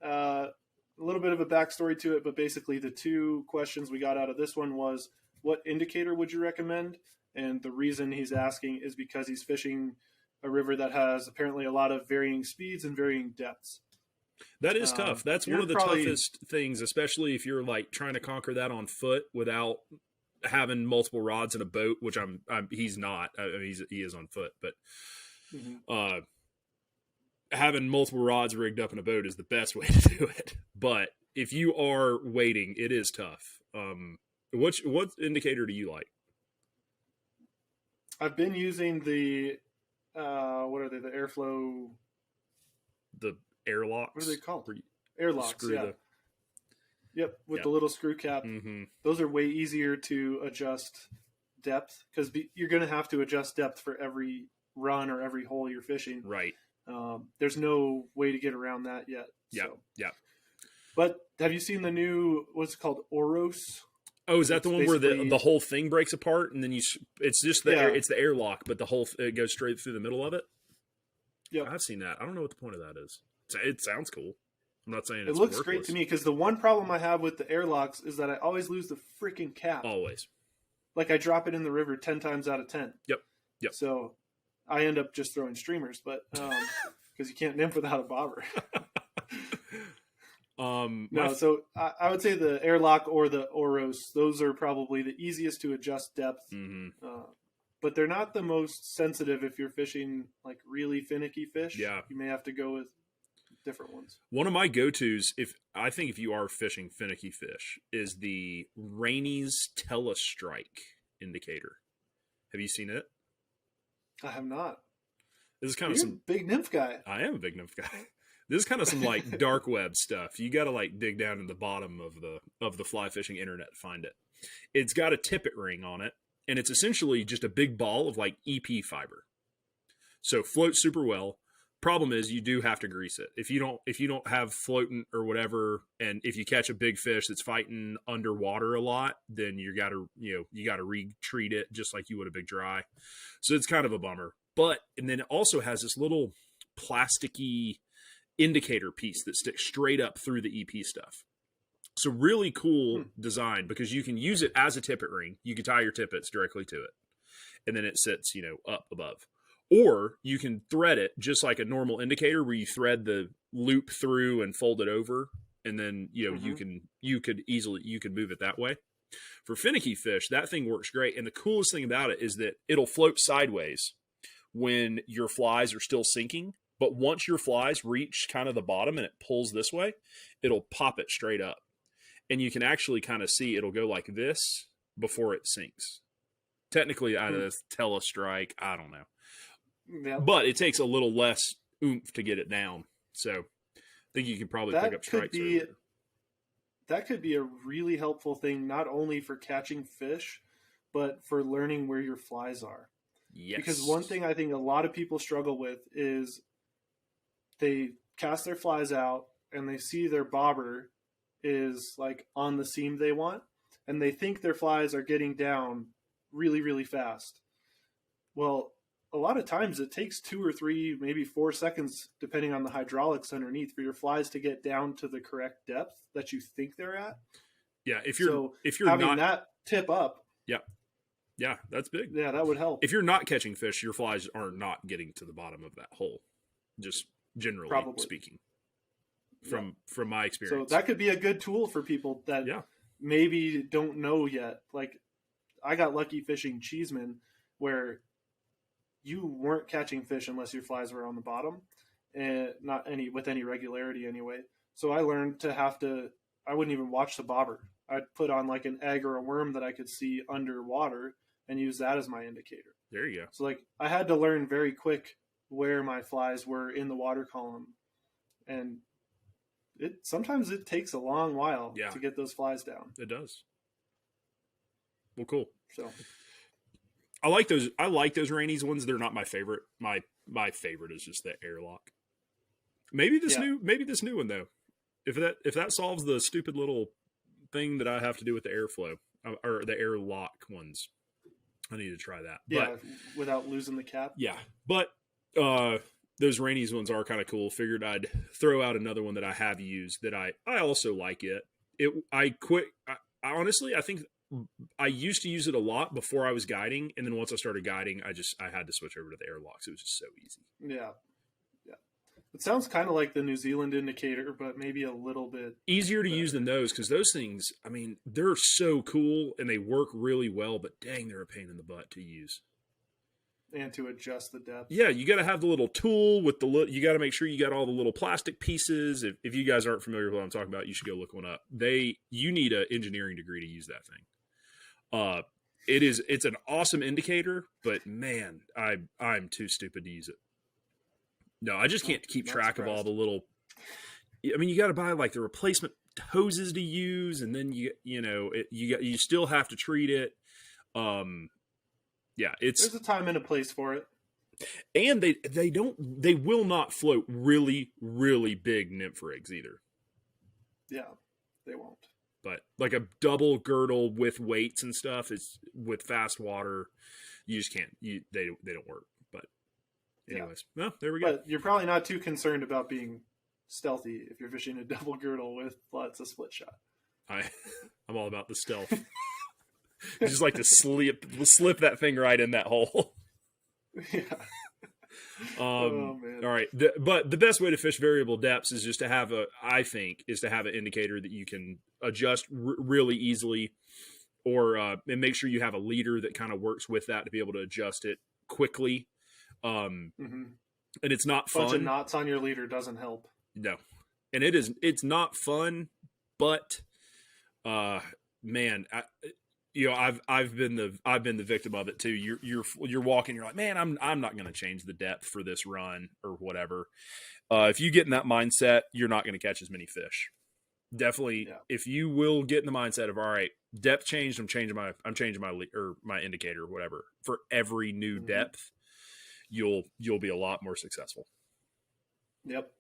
A little bit of a backstory to it, but basically the two questions we got out of this one was, what indicator would you recommend? And the reason he's asking is because he's fishing a river that has apparently a lot of varying speeds and varying depths. That is tough. That's one of the toughest things, especially if you're like trying to conquer that on foot without having multiple rods in a boat, which he's not. I mean, he is on foot, but having multiple rods rigged up in a boat is the best way to do it. But if you are waiting, it is tough. What indicator do you like? I've been using the what are they? The airflow. The airlocks. What are they called? Airlocks. Yeah. Yep, with the little screw cap. Mm-hmm. Those are way easier to adjust depth, because you're going to have to adjust depth for every run or every hole you're fishing. Right. There's no way to get around that yet. Yeah. So. Yeah. But have you seen the new, what's it called, Oros? Oh, is that the one where the whole thing breaks apart and then it's just it's the airlock, but it goes straight through the middle of it? Yep. I've seen that. I don't know what the point of that is. It sounds cool. I'm not saying it looks great to me, because the one problem I have with the airlocks is that I always lose the freaking cap. Always. Like, I drop it in the river 10 times out of 10. Yep. So I end up just throwing streamers, but because you can't nymph without a bobber. So I would say the airlock or the Oros, those are probably the easiest to adjust depth. Mm-hmm. But they're not the most sensitive if you're fishing like really finicky fish. Yeah. You may have to go with different ones. One of my go-tos, if you are fishing finicky fish, is the Rainey's Telestrike indicator. Have you seen it? I have not. This is kind You're of some a big nymph guy. I am a big nymph guy. This is kind of some like dark web stuff. You got to like dig down in the bottom of the fly fishing internet to find it. It's got a tippet ring on it, and it's essentially just a big ball of like EP fiber. So floats super well. Problem is, you do have to grease it. If you don't have floatant or whatever, and if you catch a big fish that's fighting underwater a lot, then you got to retreat it just like you would a big dry. So it's kind of a bummer. And then it also has this little plasticky indicator piece that sticks straight up through the EP stuff. So really cool design, because you can use it as a tippet ring. You can tie your tippets directly to it, and then it sits, up above. Or you can thread it just like a normal indicator, where you thread the loop through and fold it over, and then you could move it that way. For finicky fish, that thing works great. And the coolest thing about it is that it'll float sideways when your flies are still sinking. But once your flies reach kind of the bottom and it pulls this way, it'll pop it straight up. And you can actually kind of see it'll go like this before it sinks. Technically, out of this telestrike, I don't know. Yeah. But it takes a little less oomph to get it down. So I think you can probably pick up strikes. That could be a really helpful thing, not only for catching fish, but for learning where your flies are. Yes. Because one thing I think a lot of people struggle with is they cast their flies out and they see their bobber is like on the seam they want, and they think their flies are getting down really, really fast. Well, a lot of times it takes 2 or 3, maybe 4 seconds, depending on the hydraulics underneath, for your flies to get down to the correct depth that you think they're at. Yeah, if you're having not, that tip up, yeah, that's big. yeah, that would help. If you're not catching fish, your flies are not getting to the bottom of that hole. Just generally speaking, from my experience. So that could be a good tool for people that maybe don't know yet. Like, I got lucky fishing Cheeseman, where you weren't catching fish unless your flies were on the bottom, and not with any regularity anyway. So I learned I wouldn't even watch the bobber. I'd put on like an egg or a worm that I could see underwater and use that as my indicator. There you go. So like I had to learn very quick where my flies were in the water column, and sometimes it takes a long while to get those flies down. It does. Well, cool. So I like those Rainey's ones. They're not my favorite. My favorite is just the airlock. Maybe this new one though. If that solves the stupid little thing that I have to do with the airflow or the airlock ones, I need to try that. Yeah, without losing the cap. Yeah, but those Rainey's ones are kind of cool. Figured I'd throw out another one that I have used that I also like it. I honestly, I think I used to use it a lot before I was guiding, and then once I started guiding, I had to switch over to the airlocks. It was just so easy. Yeah. It sounds kind of like the New Zealand indicator, but maybe a little bit easier to use than those, because those things, I mean, they're so cool and they work really well, but dang, they're a pain in the butt to use. And to adjust the depth. Yeah, you got to have the little tool with you got to make sure you got all the little plastic pieces. If you guys aren't familiar with what I'm talking about, you should go look one up. You need an engineering degree to use that thing. It's an awesome indicator, but man, I'm too stupid to use it. No, I just can't keep track of all the little. I mean, you got to buy like the replacement hoses to use, and then you still have to treat it. Yeah, there's a time and a place for it, and they will not float really, really big nymph rigs either. Yeah, they won't. But like a double girdle with weights and stuff is with fast water, you just can't. They don't work. But anyways, well, there we go. But you're probably not too concerned about being stealthy if you're fishing a double girdle with lots of split shot. I'm all about the stealth. You just like to slip that thing right in that hole. Yeah. Oh man. All right. But the best way to fish variable depths is just to have an indicator that you can adjust really easily, or and make sure you have a leader that kind of works with that to be able to adjust it quickly. And it's not fun. A bunch of knots on your leader doesn't help. No. And it's not fun, but man, I've been the victim of it too. You're walking, you're like, man, I'm not going to change the depth for this run or whatever. If you get in that mindset, you're not going to catch as many fish. Definitely, if you will get in the mindset of, all right, depth changed, I'm changing my indicator or whatever for every new depth, you'll be a lot more successful. Yep.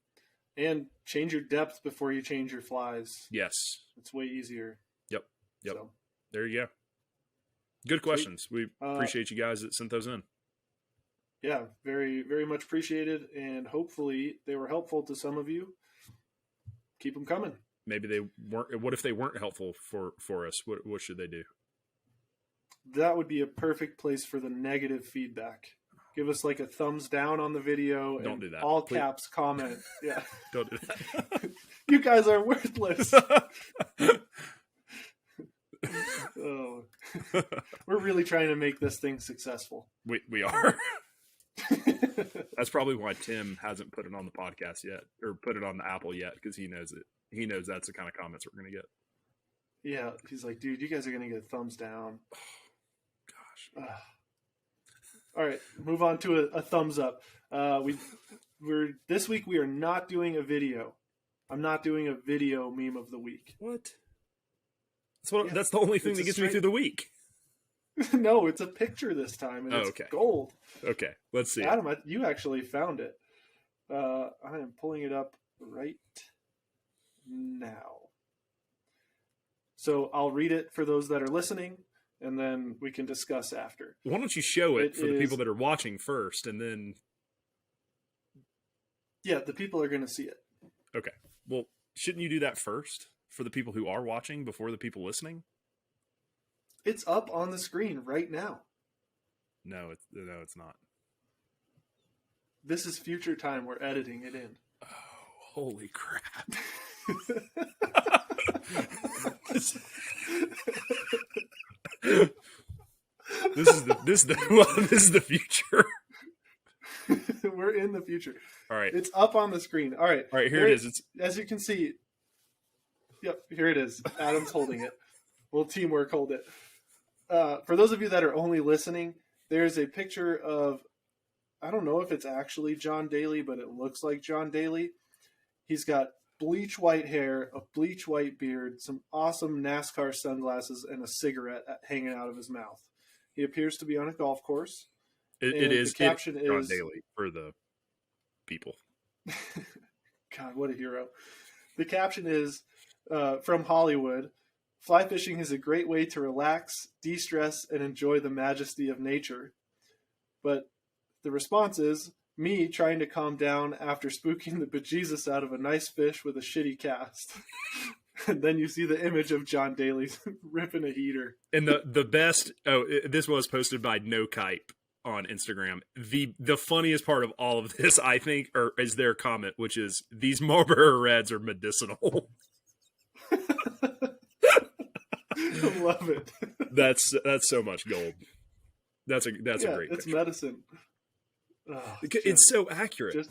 And change your depth before you change your flies. Yes. It's way easier. Yep. So. There you go. Good questions. We appreciate you guys that sent those in. Yeah, very, very much appreciated. And hopefully they were helpful to some of you. Keep them coming. Maybe they weren't. What if they weren't helpful for us? What should they do? That would be a perfect place for the negative feedback. Give us like a thumbs down on the video. Don't do that. All caps comment. Yeah. Don't do that. You guys are worthless. We're really trying to make this thing successful. We are. That's probably why Tim hasn't put it on the podcast yet, or put it on the Apple yet, because he knows it. He knows that's the kind of comments we're going to get. Yeah, he's like, dude, you guys are going to get thumbs down. Gosh. All right, move on to a thumbs up. We're this week we are not doing a video. I'm not doing a video meme of the week. What? That's the only thing that gets me through the week. No, it's a picture this time, and it's gold. Okay, let's see. Adam, you actually found it. I am pulling it up right now. So I'll read it for those that are listening, and then we can discuss after. Why don't you show it for the people that are watching first, and then... Yeah, the people are going to see it. Okay. Well, shouldn't you do that first for the people who are watching before the people listening? It's up on the screen right now. No, it's not. This is future time. We're editing it in. Oh, holy crap. This is the future. We're in the future. All right. It's up on the screen. All right. Here it is. It's... As you can see. Yep, here it is. Adam's holding it. We'll teamwork hold it. For those of you that are only listening, there's a picture of, I don't know if it's actually John Daly, but it looks like John Daly. He's got bleach white hair, a bleach white beard, some awesome NASCAR sunglasses, and a cigarette hanging out of his mouth. He appears to be on a golf course. It is. The caption is John Daly for the people. God, what a hero. The caption is from Hollywood. Fly fishing is a great way to relax, de-stress, and enjoy the majesty of nature. But the response is, me trying to calm down after spooking the bejesus out of a nice fish with a shitty cast. And then you see the image of John Daly ripping a heater. And the best, this was posted by No Kipe on Instagram. The funniest part of all of this, I think, is their comment, which is, these Marlboro Reds are medicinal. I love it. That's so much gold. That's a great it's picture. Medicine. Oh, it's so accurate.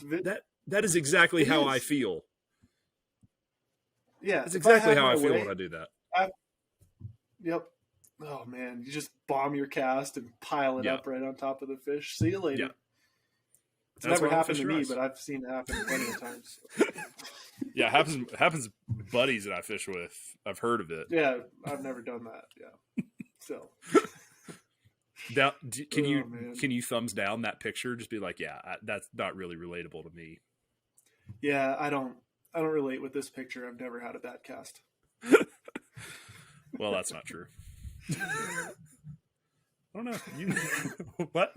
That is exactly how I feel. Yeah, that's exactly how I feel when I do that. Yep. Oh man, you just bomb your cast and pile it up right on top of the fish. See you later. Yeah. It's never happened to me, but I've seen it happen plenty of times. Yeah, happens buddies that I fish with. I've heard of it. Yeah, I've never done that. Yeah. So can you thumbs down that picture? Just be like, yeah, that's not really relatable to me. Yeah, I don't relate with this picture. I've never had a bad cast. Well, that's not true. I don't know. What?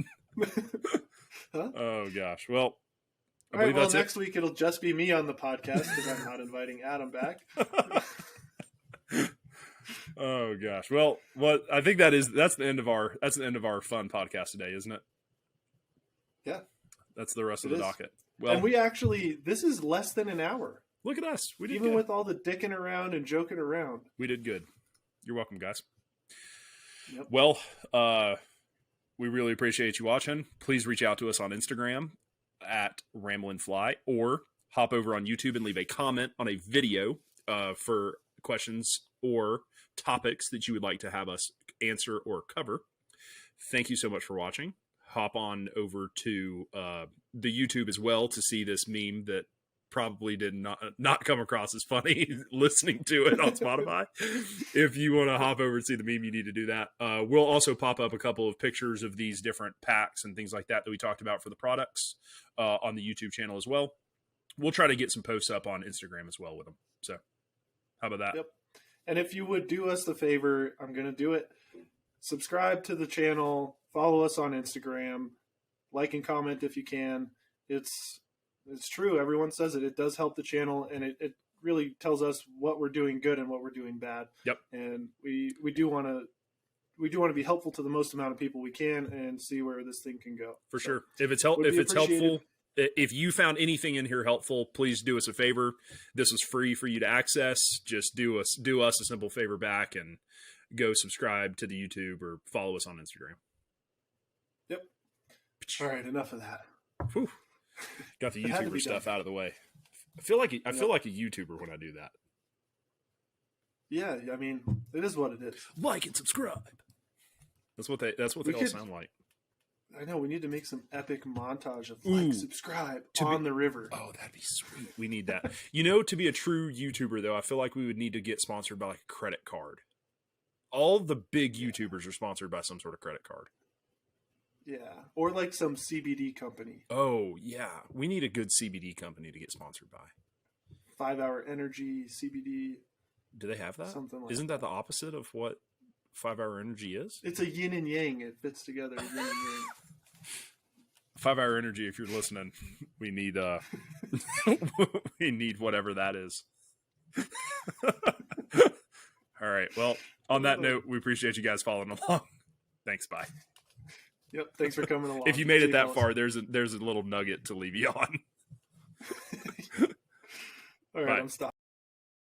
Huh? Oh gosh. Well, all right. Well, next week it'll just be me on the podcast because I'm not inviting Adam back. Oh gosh. Well, I think that's the end of our fun podcast today, isn't it? Yeah. That's the rest of the docket. Well, and this is less than an hour. Look at us. We did even good. With all the dicking around and joking around. We did good. You're welcome, guys. Yep. Well, we really appreciate you watching. Please reach out to us on Instagram at RamblinFly, or hop over on YouTube and leave a comment on a video for questions or topics that you would like to have us answer or cover. Thank you so much for watching. Hop on over to the YouTube as well to see this meme that probably did not come across as funny listening to it on Spotify. If you want to hop over and see the meme, you need to do that. We'll also pop up a couple of pictures of these different packs and things like that we talked about for the products on the YouTube channel as well. We'll try to get some posts up on Instagram as well with them. So how about that? Yep. And if you would do us the favor, I'm going to do it. Subscribe to the channel, follow us on Instagram, like and comment if you can. It's true. Everyone says it. It does help the channel, and it really tells us what we're doing good and what we're doing bad. Yep. And we do want to be helpful to the most amount of people we can and see where this thing can go. For sure. If it's helpful, if you found anything in here helpful, please do us a favor. This is free for you to access. Just do us a simple favor back, and go subscribe to the YouTube or follow us on Instagram. Yep. All right, enough of that. Whew. Got the It had to YouTuber be stuff done. out of the way. I feel like a YouTuber when I do that. Yeah, I mean, it is what it is. Like and subscribe. That's what they all sound like. I know, we need to make some epic montage of Ooh. subscribe on the river. Oh, that'd be sweet. We need that. You know, to be a true YouTuber, though, I feel like we would need to get sponsored by like a credit card. All the big YouTubers are sponsored by some sort of credit card. Yeah, or like some CBD company. Oh, yeah. We need a good CBD company to get sponsored by. 5 Hour Energy, CBD. Do they have that? Something like Isn't that the opposite of what 5 Hour Energy is? It's a yin and yang. It fits together. Yin and yang. 5 Hour Energy, if you're listening, we need we need whatever that is. All right. Well, on that note, we appreciate you guys following along. Thanks. Bye. Yep. Thanks for coming along. If you made See it that fellas. far, there's a little nugget to leave you on. All right, Bye. I'm stopping.